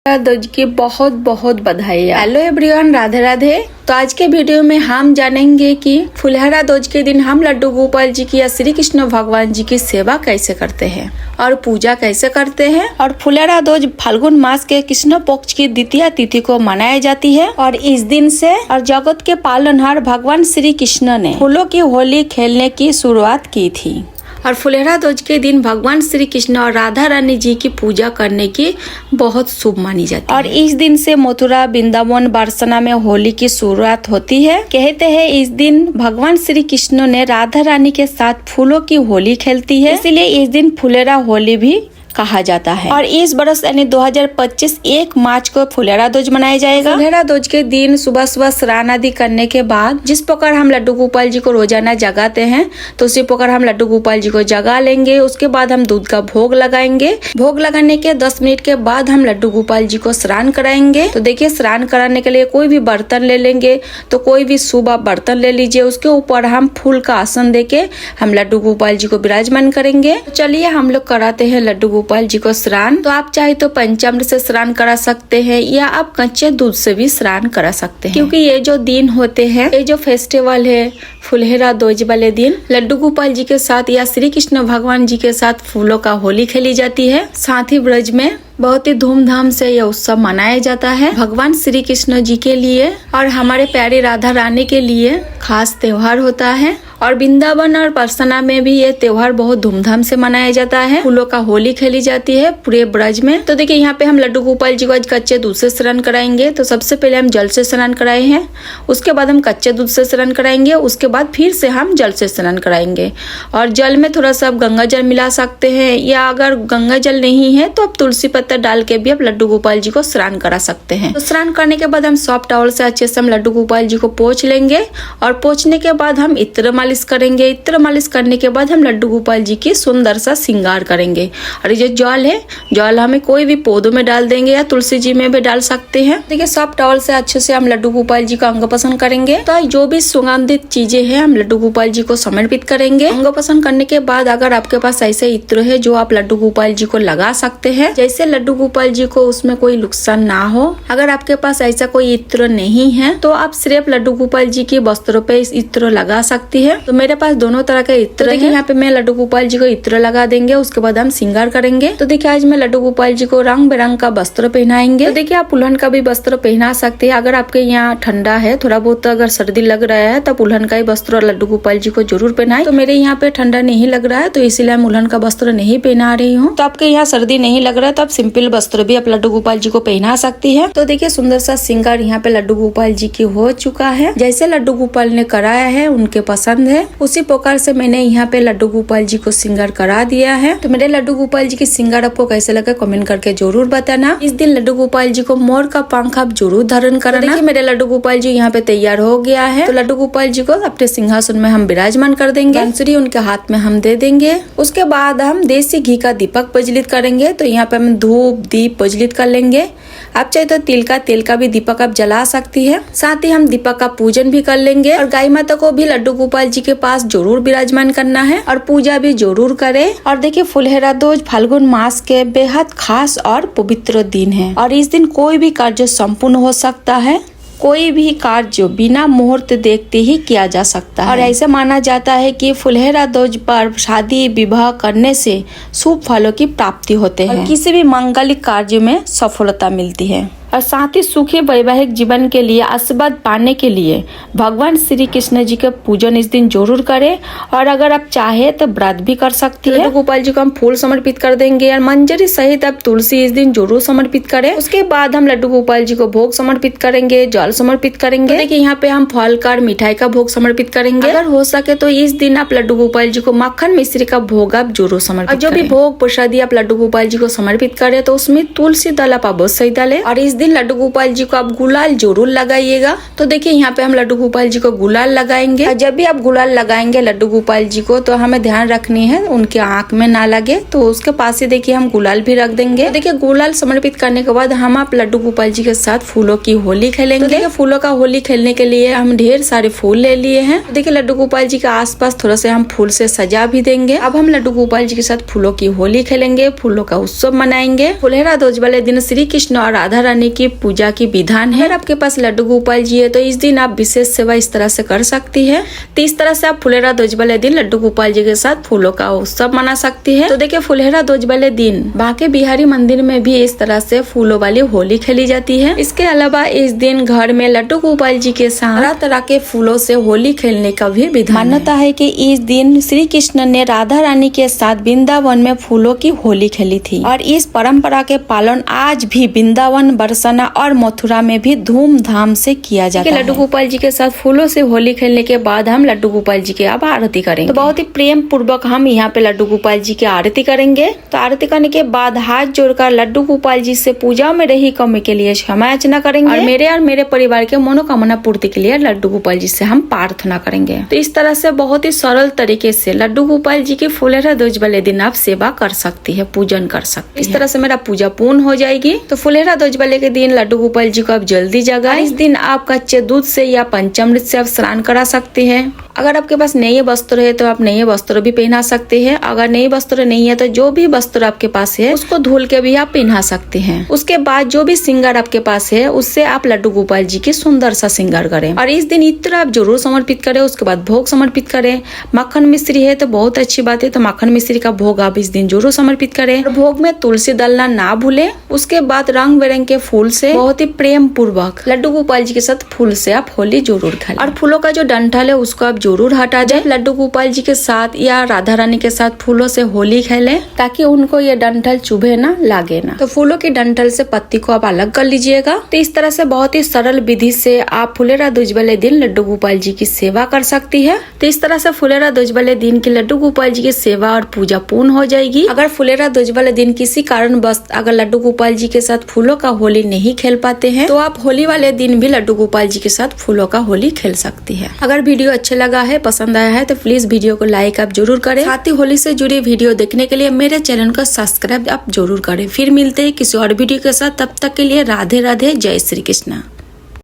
दूज की बहुत बहुत बधाई। Hello everyone, Radhe Radhe. तो आज के वीडियो में हम जानेंगे कि फुलहरा दूज के दिन हम लड्डू गोपाल जी की या श्री कृष्ण भगवान जी की सेवा कैसे करते हैं और पूजा कैसे करते हैं। और फुलहरा दूज फाल्गुन मास के कृष्ण पक्ष की द्वितीय तिथि को मनाई जाती है और इस दिन से और जगत के पालनहार भगवान श्री कृष्ण ने फूलों की होली खेलने की शुरुआत की थी। और फुलहरा दूज के दिन भगवान श्री कृष्ण और राधा रानी जी की पूजा करने की बहुत शुभ मानी जाती है। और इस दिन से मथुरा, वृंदावन, बरसाना में होली की शुरुआत होती है। कहते हैं इस दिन भगवान श्री कृष्ण ने राधा रानी के साथ फूलों की होली खेलती है, इसलिए इस दिन फुलहरा होली भी कहा जाता है। और इस बरस यानी 2025 1 मार्च को फुलहरा दूज मनाया जाएगा। फुलहरा दूज के दिन सुबह सुबह स्नान आदि करने के बाद जिस प्रकार हम लड्डू गोपाल जी को रोजाना जगाते हैं, तो उसी प्रकार हम लड्डू गोपाल जी को जगा लेंगे। उसके बाद हम दूध का भोग लगाएंगे। भोग लगाने के 10 मिनट के बाद हम लड्डू गोपाल जी को स्नान कराएंगे। तो देखिए, स्नान कराने के लिए कोई भी बर्तन ले लेंगे, तो कोई भी शुभ बर्तन ले लीजिए। उसके ऊपर हम फूल का आसन देके हम लड्डू गोपाल जी को विराजमान करेंगे। चलिए हम लोग कराते हैं लड्डू गोपाल जी को स्नान। तो आप चाहे तो पंचामृत से स्नान करा सकते हैं या आप कच्चे दूध से भी स्नान करा सकते हैं, क्योंकि ये जो दिन होते हैं, ये जो फेस्टिवल है फुलहरा दूज वाले दिन लड्डू गोपाल जी के साथ या श्री कृष्ण भगवान जी के साथ फूलों का होली खेली जाती है। साथ ही ब्रज में बहुत ही धूमधाम से यह उत्सव मनाया जाता है। भगवान श्री कृष्ण जी के लिए और हमारे प्यारी राधा रानी के लिए खास त्योहार होता है। और वृंदावन और बरसाना में भी ये त्योहार बहुत धूमधाम से मनाया जाता है। फूलों का होली खेली जाती है पूरे ब्रज में। तो देखिए, यहाँ पे हम लड्डू गोपाल जी को आज कच्चे दूध से स्नान कराएंगे। तो सबसे पहले हम जल से स्नान कराए हैं, उसके बाद हम कच्चे दूध से स्नान कराएंगे, उसके बाद फिर से हम जल से स्नान कराएंगे। और जल में थोड़ा सा आप गंगा जल मिला सकते हैं, या अगर गंगा जल नहीं है तो आप तुलसी पत्ता डाल के भी आप लड्डू गोपाल जी को स्नान करा सकते हैं। तो स्नान करने के बाद हम सॉफ्ट टॉवल से अच्छे से हम लड्डू गोपाल जी को पोंछ लेंगे। और पोंछने के बाद हम इत्र मालिश करेंगे। इत्र मालिश करने के बाद हम लड्डू गोपाल जी की सुंदर सा श्रृंगार करेंगे। और ये जो जल है, जल हमें कोई भी पौधों में डाल देंगे या तुलसी जी में भी डाल सकते हैं। देखिए, सॉफ्ट टॉवल से अच्छे से हम लड्डू गोपाल जी का अंग पसंद करेंगे। तो जो भी सुगंधित चीजें हैं हम लड्डू गोपाल जी को समर्पित करेंगे। अंग पसंद करने के बाद अगर आपके पास ऐसे इत्र है जो आप लड्डू गोपाल जी को लगा सकते हैं, जैसे लड्डू गोपाल जी को उसमें कोई नुकसान ना हो। अगर आपके पास ऐसा कोई इत्र नहीं है तो आप सिर्फ लड्डू गोपाल जी के वस्त्रों पे इस इत्र लगा सकती है। तो मेरे पास दोनों तरह के इत्र है। यहाँ पे मैं लड्डू गोपाल जी को इत्र लगा देंगे, उसके बाद हम श्रृंगार करेंगे। तो देखिए, आज मैं लड्डू गोपाल जी को रंग बिरंग का वस्त्र पहनाएंगे। तो देखिए, आप उल्हन का भी वस्त्र पहना सकते हैं। अगर आपके यहाँ ठंडा है, थोड़ा बहुत अगर सर्दी लग रहा है, तब उल्हन का ही वस्त्र लड्डू गोपाल जी को जरूर पहनाए। तो मेरे यहाँ पे ठंडा नहीं लग रहा है, तो इसीलिए मैं उल्हन का वस्त्र नहीं पहना रही हूँ। तो आपके यहाँ सर्दी नहीं लग रहा है तो आप सिंपल वस्त्र भी आप लड्डू गोपाल जी को पहना सकती है। तो देखिए, सुंदर सा श्रृंगार यहाँ पे लड्डू गोपाल जी की हो चुका है। जैसे लड्डू गोपाल ने कराया है, उनके पसंद है, उसी प्रकार से मैंने यहाँ पे लड्डू गोपाल जी को श्रृंगार करा दिया है। तो मेरे लड्डू गोपाल जी की श्रृंगार आपको कैसे लगा कमेंट करके जरूर बताना। इस दिन लड्डू गोपाल जी को मोर का पंख आप जरूर धारण करना। देखिए, मेरे लड्डू गोपाल जी यहाँ पे तैयार हो गया है। तो लड्डू गोपाल जी को अपने सिंहासन में हम विराजमान कर देंगे। बांसुरी उनके हाथ में हम दे देंगे। उसके बाद हम देसी घी का दीपक प्रज्वलित करेंगे। तो यहाँ पे हम धूप दीप प्रज्वलित कर लेंगे। आप चाहे तो तिल का भी दीपक आप जला सकती है। साथ ही हम दीपक का पूजन भी कर लेंगे। और गाय माता को भी लड्डू गोपाल जी के पास जरूर विराजमान करना है और पूजा भी जरूर करें। और देखिए, फुलहरा दूज फाल्गुन मास के बेहद खास और पवित्र दिन है। और इस दिन कोई भी कार्य संपूर्ण हो सकता है। कोई भी कार्य बिना मुहूर्त देखते ही किया जा सकता है। और ऐसे माना जाता है कि फुलहरा दूज पर शादी विवाह करने से शुभ फलों की प्राप्ति होते हैं और किसी भी मांगलिक कार्य में सफलता मिलती है। और साथ ही सुखी वैवाहिक जीवन के लिए आशीर्वाद पाने के लिए भगवान श्री कृष्ण जी के पूजन इस दिन जरूर करें। और अगर आप चाहे तो व्रत भी कर सकती है। लड्डू गोपाल जी को हम फूल समर्पित कर देंगे और मंजरी सहित आप तुलसी इस दिन जरूर समर्पित करें। उसके बाद हम लड्डू गोपाल जी को भोग समर्पित करेंगे, जल समर्पित करेंगे। तो देखिए, यहाँ पे हम फल का मिठाई का भोग समर्पित करेंगे। अगर हो सके तो इस दिन आप लड्डू गोपाल जी को मक्खन मिश्री का भोग आप जरूर समर्पित करें। जो भी भोग प्रसादी आप लड्डू गोपाल जी को समर्पित करें तो उसमें तुलसी दल आप अवश्य डालें। और इस दिन लड्डू गोपाल जी को आप गुलाल जरूर लगाइएगा। तो देखिए यहाँ पे हम लड्डू गोपाल जी को गुलाल लगाएंगे। जब भी आप गुलाल लगाएंगे लड्डू गोपाल जी को तो हमें ध्यान रखनी है उनके आंख में ना लगे, तो उसके पास ही देखिए हम गुलाल भी रख देंगे। तो देखिए गुलाल समर्पित करने के बाद हम आप लड्डू गोपाल जी के साथ फूलों की होली खेलेंगे। तो देखिए फूलों का होली खेलने के लिए हम ढेर सारे फूल ले लिए हैं। तो देखिए लड्डू गोपाल जी के आसपास थोड़ा से हम फूल से सजा भी देंगे। अब हम लड्डू गोपाल जी के साथ फूलों की होली खेलेंगे, फूलों का उत्सव मनाएंगे। फुलहरा ध्वज वाले दिन श्री कृष्ण और राधा रानी की पूजा की विधान है। अगर आपके पास लड्डू गोपाल जी है तो इस दिन आप विशेष सेवा इस तरह से कर सकती है। तो इस तरह से आप फुलहरा ध्वज वाले दिन लड्डू गोपाल जी के साथ फूलों का उत्सव मना सकती है। तो देखिए फुलहरा ध्वज वाले दिन बांके बिहारी मंदिर में भी इस तरह से फूलों वाली होली खेली जाती है। इसके अलावा इस दिन घर में लड्डू गोपाल जी के साथ तरह तरह के फूलों से होली खेलने का भी विधान मान्यता है कि इस दिन श्री कृष्ण ने राधा रानी के साथ वृंदावन में फूलों की होली खेली थी और इस परंपरा के पालन आज भी वृंदावन, बरसाना और मथुरा में भी धूमधाम से किया जाता है। लड्डू गोपाल जी के साथ फूलों से होली खेलने के बाद हम लड्डू गोपाल जी की अब आरती करेंगे। तो बहुत ही प्रेम पूर्वक हम यहाँ पे लड्डू गोपाल जी की आरती करेंगे। तो आरती करने के बाद हाथ जोड़कर लड्डू गोपाल जी से पूजा में रही कमी के लिए क्षमा याचना करेंगे और मेरे परिवार के मनोकामना पूर्ति के लिए लड्डू गोपाल जी से हम प्रार्थना करेंगे। तो इस तरह से बहुत ही सरल तरीके से लड्डू गोपाल जी की फुलहरा ध्वज वाले दिन आप सेवा कर सकती है, पूजन कर सकती है। इस तरह से मेरा पूजा पूर्ण हो जाएगी। तो फुलहरा ध्वज वाले के दिन लड्डू गोपाल जी को आप जल्दी जगाएं। इस दिन आप कच्चे दूध से या पंचामृत से आप स्नान करा सकते हैं। अगर आपके पास नए वस्त्र है तो आप नए वस्त्र भी पहना सकते हैं। अगर नए वस्त्र नहीं है तो जो भी वस्त्र आपके पास है उसको धुल के भी आप पहना सकते हैं। उसके बाद जो भी श्रृंगार आपके पास है उससे आप लड्डू गोपाल जी की सुंदर सा श्रृंगार करें और इस दिन इत्र आप जरूर समर्पित करें। उसके बाद भोग समर्पित करें। मक्खन मिश्री है तो बहुत अच्छी बात है, तो मक्खन मिश्री का भोग आप इस दिन जरूर समर्पित करें और भोग में तुलसी डालना ना भूलें। उसके बाद रंग बिरंग के फूल से बहुत ही प्रेम पूर्वक लड्डू गोपाल जी के साथ फूल से आप होली जरूर खेलें और फूलों का जो डंठल है उसको आप जरूर हटा दें। लड्डू गोपाल जी के साथ या राधा रानी के साथ फूलों से होली खेलें ताकि उनको ये डंठल चुभे ना, लागे ना। तो फूलों की डंठल से पत्ती को आप अलग कर लीजिएगा। तो इस तरह से बहुत ही सरल विधि से आप फुलहरा ध्वज वाले दिन लड्डू गोपाल जी की सेवा कर सकती है। तो इस तरह से फुलहरा ध्वज वाले दिन की लड्डू गोपाल जी की सेवा और पूजा पूर्ण हो जाएगी। अगर फुलहरा ध्वज वाले दिन किसी कारणवश अगर लड्डू गोपाल जी के साथ फूलों का होली नहीं खेल पाते हैं तो आप होली वाले दिन भी लड्डू गोपाल जी के साथ फूलों का होली खेल सकती है। अगर वीडियो अच्छा लगा है, पसंद आया है तो प्लीज वीडियो को लाइक आप जरूर करें। साथ ही होली से जुड़ी वीडियो देखने के लिए मेरे चैनल को सब्सक्राइब आप जरूर करें। फिर मिलते हैं किसी और वीडियो के साथ, तब तक के लिए राधे राधे, जय श्री कृष्णा।